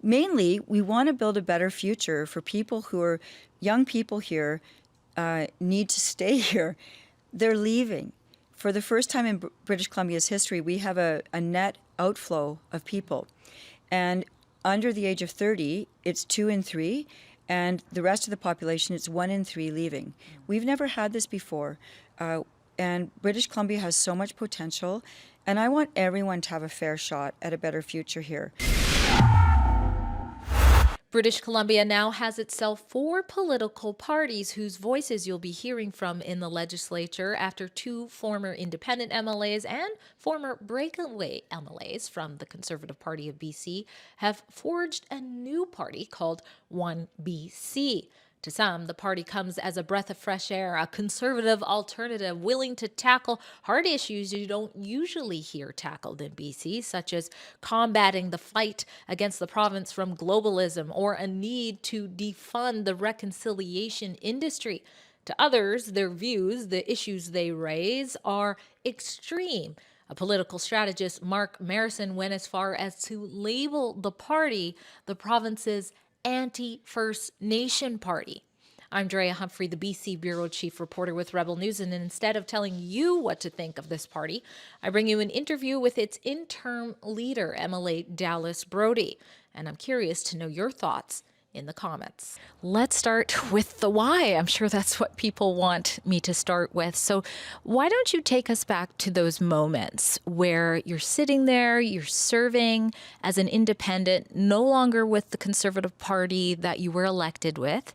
mainly, we want to build a better future for people who are young people here, need to stay here. They're leaving. For the first time in British Columbia's history, we have a net outflow of people. And under the age of 30, it's 2 in 3, and the rest of the population, it's 1 in 3 leaving. We've never had this before, and British Columbia has so much potential, and I want everyone to have a fair shot at a better future here. British Columbia now has itself 4 political parties whose voices you'll be hearing from in the legislature after 2 former independent MLAs and former breakaway MLAs from the Conservative Party of BC have forged a new party called One BC. To some, the party comes as a breath of fresh air, a conservative alternative willing to tackle hard issues you don't usually hear tackled in BC, such as combating the fight against the province from globalism or a need to defund the reconciliation industry. To others, their views, the issues they raise, are extreme. A political strategist, Mark Marison, went as far as to label the party the province's anti-First Nation party. I'm Drea Humphrey, the BC Bureau Chief Reporter with Rebel News, and instead of telling you what to think of this party, I bring you an interview with its interim leader, MLA Dallas Brodie, and I'm curious to know your thoughts in the comments. Let's start with the why. I'm sure that's what people want me to start with. So why don't you take us back to those moments where you're sitting there, you're serving as an independent, no longer with the Conservative Party that you were elected with.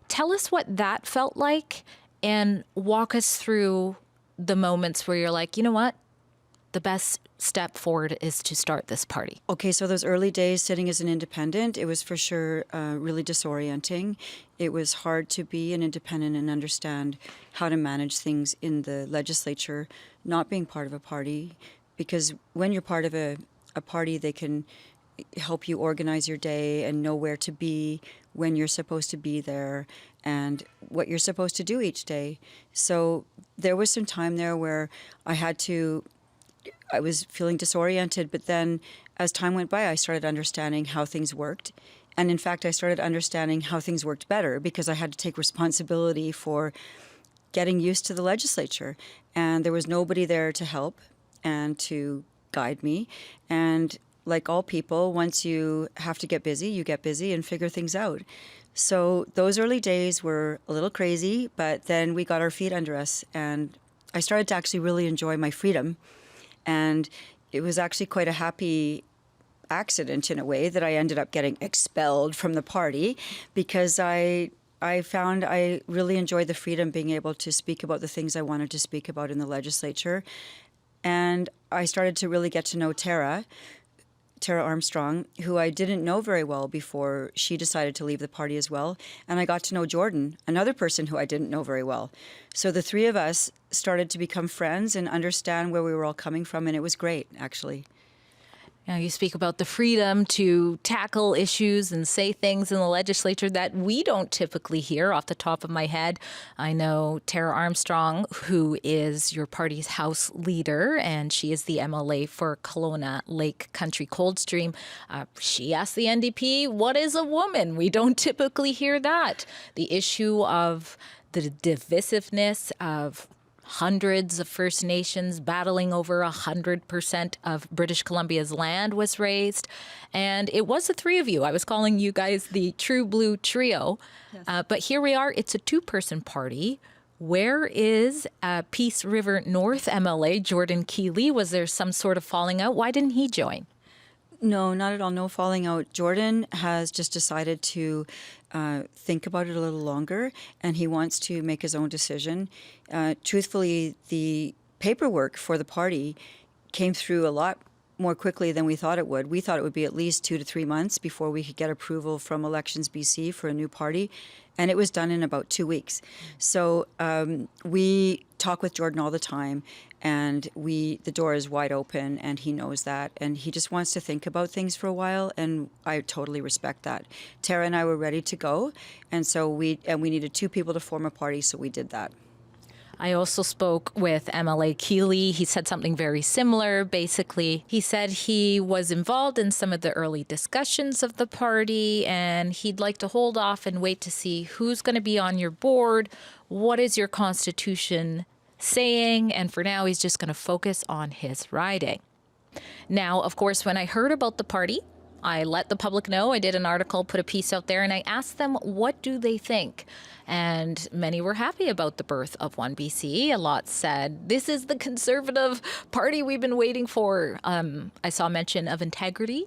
Tell us what that felt like and walk us through the moments where you're like, you know what? The best step forward is to start this party. Okay, so those early days sitting as an independent, it was for sure really disorienting. It was hard to be an independent and understand how to manage things in the legislature, not being part of a party, because when you're part of a party, they can help you organize your day and know where to be, when you're supposed to be there, and what you're supposed to do each day. So there was some time there where I was feeling disoriented, but then as time went by, I started understanding how things worked. And in fact, I started understanding how things worked better because I had to take responsibility for getting used to the legislature. And there was nobody there to help and to guide me. And like all people, once you have to get busy, you get busy and figure things out. So those early days were a little crazy, but then we got our feet under us and I started to actually really enjoy my freedom. And it was actually quite a happy accident in a way that I ended up getting expelled from the party because I found I really enjoyed the freedom being able to speak about the things I wanted to speak about in the legislature. And I started to really get to know Tara Armstrong, who I didn't know very well before she decided to leave the party as well. And I got to know Jordan, another person who I didn't know very well. So the 3 of us started to become friends and understand where we were all coming from, and it was great, actually. Now, you speak about the freedom to tackle issues and say things in the legislature that we don't typically hear off the top of my head. I know Tara Armstrong, who is your party's House leader, and she is the MLA for Kelowna Lake Country Coldstream. She asked the NDP, what is a woman? We don't typically hear that. The issue of the divisiveness of hundreds of First Nations battling over 100% of British Columbia's land was raised. And it was the 3 of you. I was calling you guys the True Blue Trio. Yes. But here we are. It's a 2-person party. Where is Peace River North MLA Jordan Keeley? Was there some sort of falling out? Why didn't he join? No, not at all. No falling out. Jordan has just decided to think about it a little longer, and he wants to make his own decision. Truthfully, the paperwork for the party came through a lot more quickly than we thought it would. We thought it would be at least 2 to 3 months before we could get approval from Elections BC for a new party, and it was done in about 2 weeks. So we talk with Jordan all the time, and the door is wide open, and he knows that, and he just wants to think about things for a while, and I totally respect that. Tara and I were ready to go, and so we needed 2 people to form a party, so we did that. I also spoke with MLA Keeley. He said something very similar. Basically, he said he was involved in some of the early discussions of the party and he'd like to hold off and wait to see who's going to be on your board. What is your constitution saying? And for now, he's just going to focus on his riding. Now, of course, when I heard about the party, I let the public know. I did an article, put a piece out there, and I asked them, what do they think? And many were happy about the birth of 1BC. A lot said, this is the conservative party we've been waiting for. I saw mention of integrity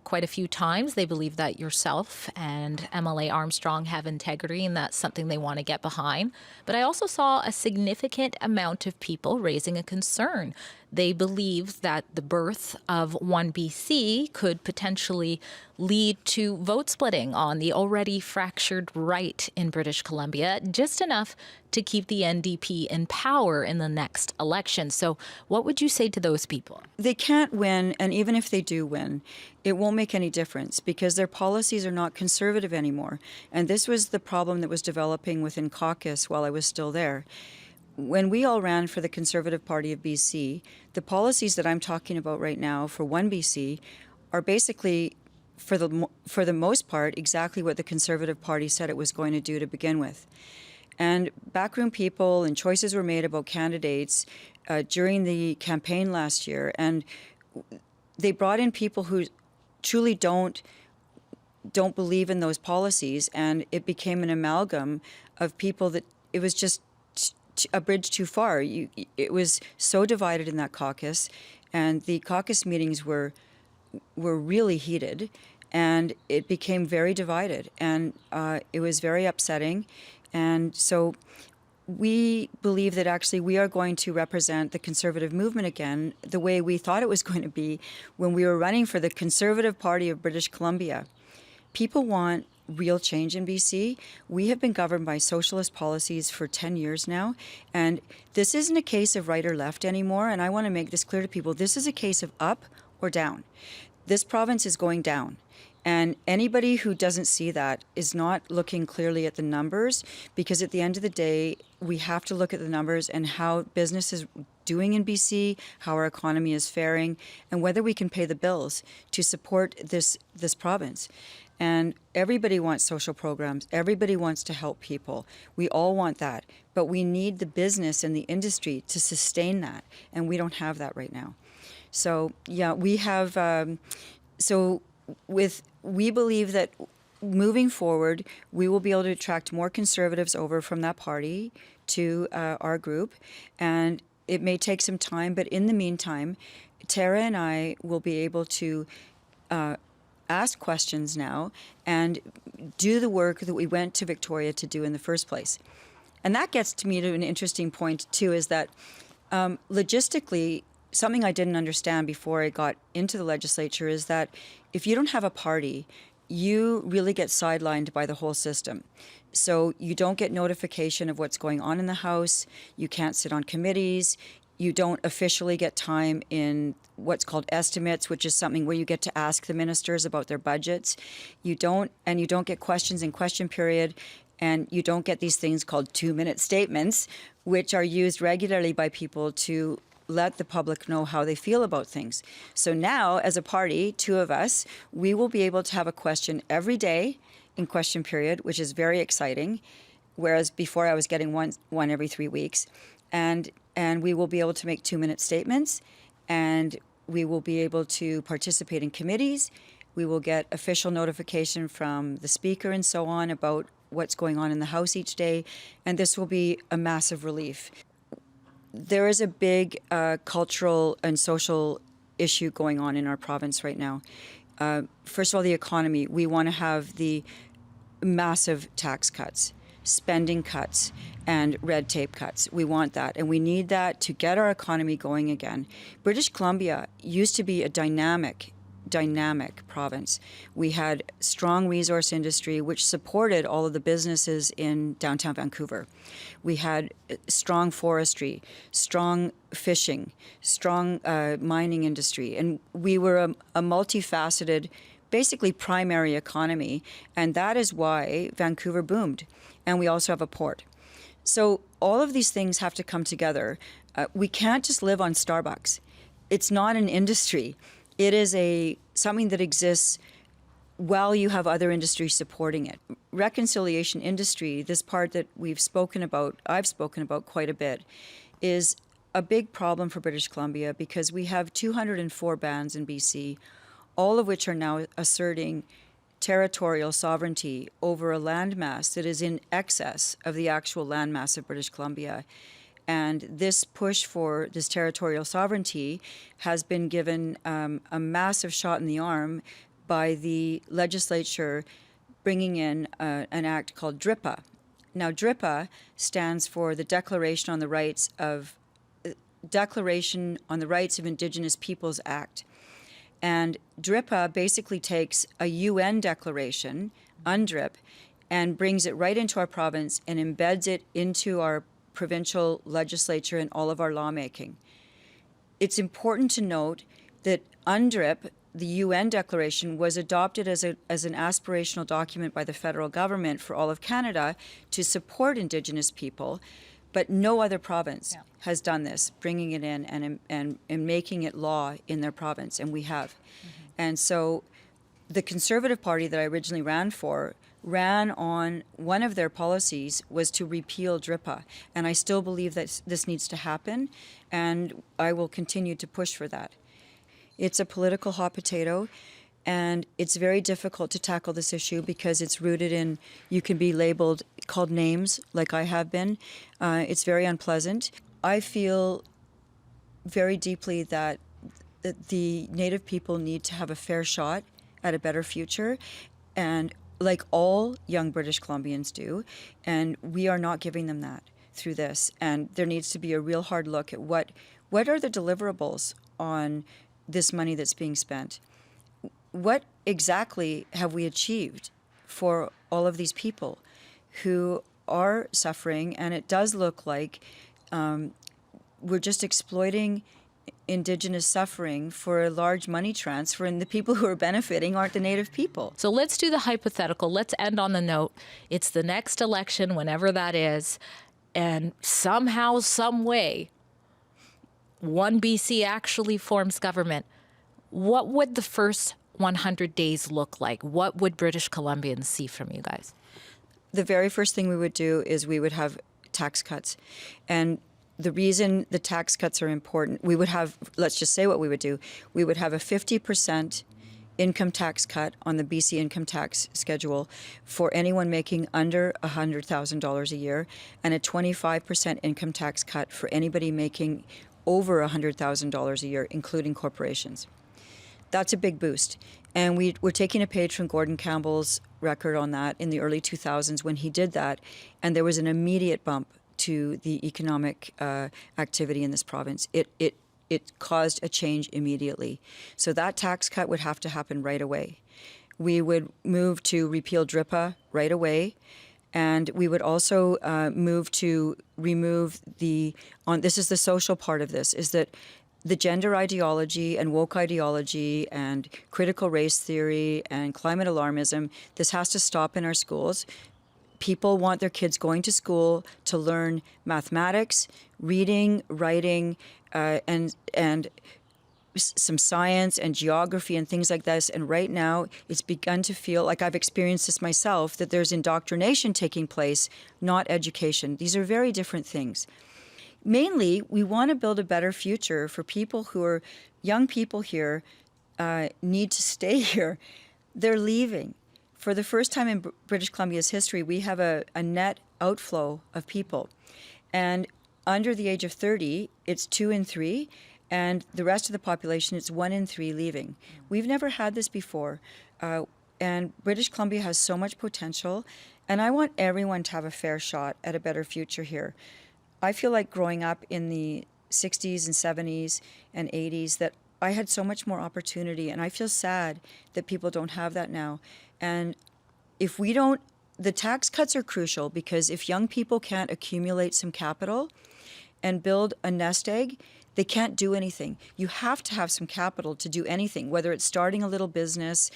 quite a few times. They believe that yourself and MLA Armstrong have integrity, and that's something they want to get behind. But I also saw a significant amount of people raising a concern. They believe that the birth of 1BC could potentially lead to vote splitting on the already fractured right in British Columbia, just enough to keep the NDP in power in the next election. So what would you say to those people? They can't win, and even if they do win, it won't make any difference because their policies are not conservative anymore. And this was the problem that was developing within caucus while I was still there. When we all ran for the Conservative Party of BC, the policies that I'm talking about right now for 1BC are basically, for the most part, exactly what the Conservative Party said it was going to do to begin with. And backroom people and choices were made about candidates during the campaign last year, and they brought in people who truly don't believe in those policies, and it became an amalgam of people that it was just a bridge too far. It was so divided in that caucus, and the caucus meetings were really heated, and it became very divided, and it was very upsetting. And so we believe that actually we are going to represent the conservative movement again the way we thought it was going to be when we were running for the Conservative Party of British Columbia. People want real change in BC. We have been governed by socialist policies for 10 years now, and this isn't a case of right or left anymore, and I want to make this clear to people. This is a case of up or down. This province is going down, and anybody who doesn't see that is not looking clearly at the numbers, because at the end of the day, we have to look at the numbers and how business is doing in BC, how our economy is faring, and whether we can pay the bills to support this province. And everybody wants social programs. Everybody wants to help people. We all want that. But we need the business and the industry to sustain that. And we don't have that right now. So, yeah, we have... we believe that moving forward, we will be able to attract more conservatives over from that party to our group. And it may take some time, but in the meantime, Tara and I will be able to... ask questions now and do the work that we went to Victoria to do in the first place. And that gets to me to an interesting point too, is that logistically, something I didn't understand before I got into the legislature is that if you don't have a party, you really get sidelined by the whole system. So you don't get notification of what's going on in the House, you can't sit on committees, you don't officially get time in what's called estimates, which is something where you get to ask the ministers about their budgets. You don't get questions in question period, and you don't get these things called 2-minute statements, which are used regularly by people to let the public know how they feel about things. So now, as a party, two of us, we will be able to have a question every day in question period, which is very exciting, whereas before I was getting one every 3 weeks. And we will be able to make 2-minute statements, and we will be able to participate in committees. We will get official notification from the speaker and so on about what's going on in the House each day, and this will be a massive relief. There is a big cultural and social issue going on in our province right now. First of all, the economy. We want to have the massive tax cuts, spending cuts, and red tape cuts. We want that, and we need that to get our economy going again. British Columbia used to be a dynamic province. We had strong resource industry, which supported all of the businesses in downtown Vancouver. We had strong forestry, strong fishing, strong mining industry, and we were a multifaceted, basically primary economy, and that is why Vancouver boomed. And we also have a port. So all of these things have to come together. We can't just live on Starbucks. It's not an industry. It is something that exists while you have other industries supporting it. Reconciliation industry, this part that I've spoken about quite a bit, is a big problem for British Columbia because we have 204 bands in BC, all of which are now asserting territorial sovereignty over a landmass that is in excess of the actual landmass of British Columbia. And this push for this territorial sovereignty has been given a massive shot in the arm by the legislature bringing in an act called DRIPA. Now, DRIPA stands for the Declaration on the Rights of Indigenous Peoples Act. And DRIPA basically takes a UN declaration, UNDRIP, and brings it right into our province and embeds it into our provincial legislature and all of our lawmaking. It's important to note that UNDRIP, the UN declaration, was adopted as an aspirational document by the federal government for all of Canada to support Indigenous people, but no other province has done this, bringing it in and making it law in their province, and we have. And so the Conservative Party that I originally ran on one of their policies was to repeal DRIPA, and I still believe that this needs to happen, and I will continue to push for that. It's a political hot potato, and it's very difficult to tackle this issue because it's rooted in, you can be called names like I have been. It's very unpleasant. I feel very deeply that the Native people need to have a fair shot at a better future, and like all young British Columbians do, and we are not giving them that through this. And there needs to be a real hard look at what are the deliverables on this money that's being spent. What exactly have we achieved for all of these people who are suffering? And it does look like we're just exploiting Indigenous suffering for a large money transfer, and the people who are benefiting aren't the Native people. So let's do the hypothetical. Let's end on the note. It's the next election, whenever that is, and somehow, some way, one BC actually forms government. What would the first 100 days look like? What would British Columbians see from you guys? The very first thing we would do is we would have tax cuts. And the reason the tax cuts are important, we would have, let's just say what we would do. We would have a 50% income tax cut on the BC income tax schedule for anyone making under $100,000 a year, and a 25% income tax cut for anybody making over $100,000 a year, including corporations. That's a big boost. And we're taking a page from Gordon Campbell's record on that in the early 2000s when he did that, and there was an immediate bump to the economic activity in this province. It caused a change immediately. So that tax cut would have to happen right away. We would move to repeal DRIPA right away. And we would also move to remove this is the social part of this, is that the gender ideology and woke ideology and critical race theory and climate alarmism, this has to stop in our schools. People want their kids going to school to learn mathematics, reading, writing, and some science and geography and things like this. And right now, it's begun to feel like, I've experienced this myself, that there's indoctrination taking place, not education. These are very different things. Mainly, we want to build a better future for people who are young people here, need to stay here. They're leaving. For the first time in British Columbia's history, we have a net outflow of people. And under the age of 30, it's 2 in 3. And the rest of the population, it's 1 in 3 leaving. We've never had this before. And British Columbia has so much potential. And I want everyone to have a fair shot at a better future here. I feel like growing up in the 60s and 70s and 80s that I had so much more opportunity. And I feel sad that people don't have that now. And if we don't, the tax cuts are crucial, because if young people can't accumulate some capital and build a nest egg, they can't do anything. You have to have some capital to do anything, whether it's starting a little business,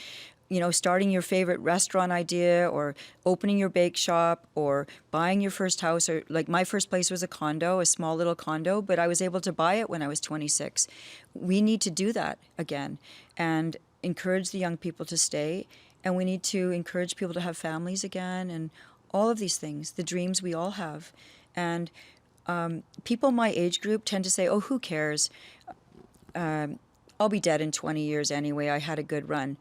starting your favorite restaurant idea, or opening your bake shop, or buying your first house. Or like, my first place was a condo, a small little condo, but I was able to buy it when I was 26. We need to do that again and encourage the young people to stay. And we need to encourage people to have families again, and all of these things, the dreams we all have. And people my age group tend to say, oh, who cares? I'll be dead in 20 years anyway. I had a good run.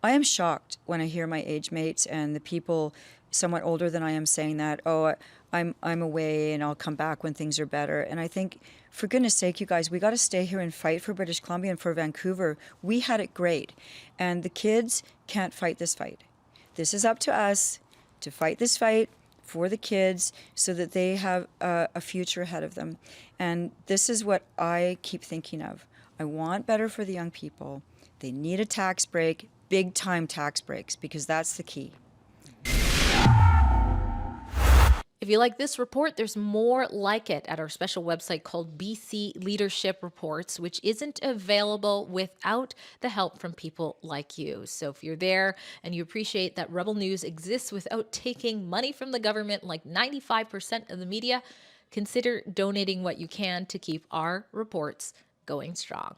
I am shocked when I hear my age mates and the people somewhat older than I am saying that, oh, I'm away and I'll come back when things are better. And I think, for goodness sake, you guys, we got to stay here and fight for British Columbia and for Vancouver. We had it great. And the kids can't fight this fight. This is up to us to fight this fight for the kids so that they have a future ahead of them. And this is what I keep thinking of. I want better for the young people. They need a tax break, big time tax breaks, because that's the key. If you like this report, there's more like it at our special website called BC Leadership Reports, which isn't available without the help from people like you. So if you're there and you appreciate that Rebel News exists without taking money from the government like 95% of the media, consider donating what you can to keep our reports going strong.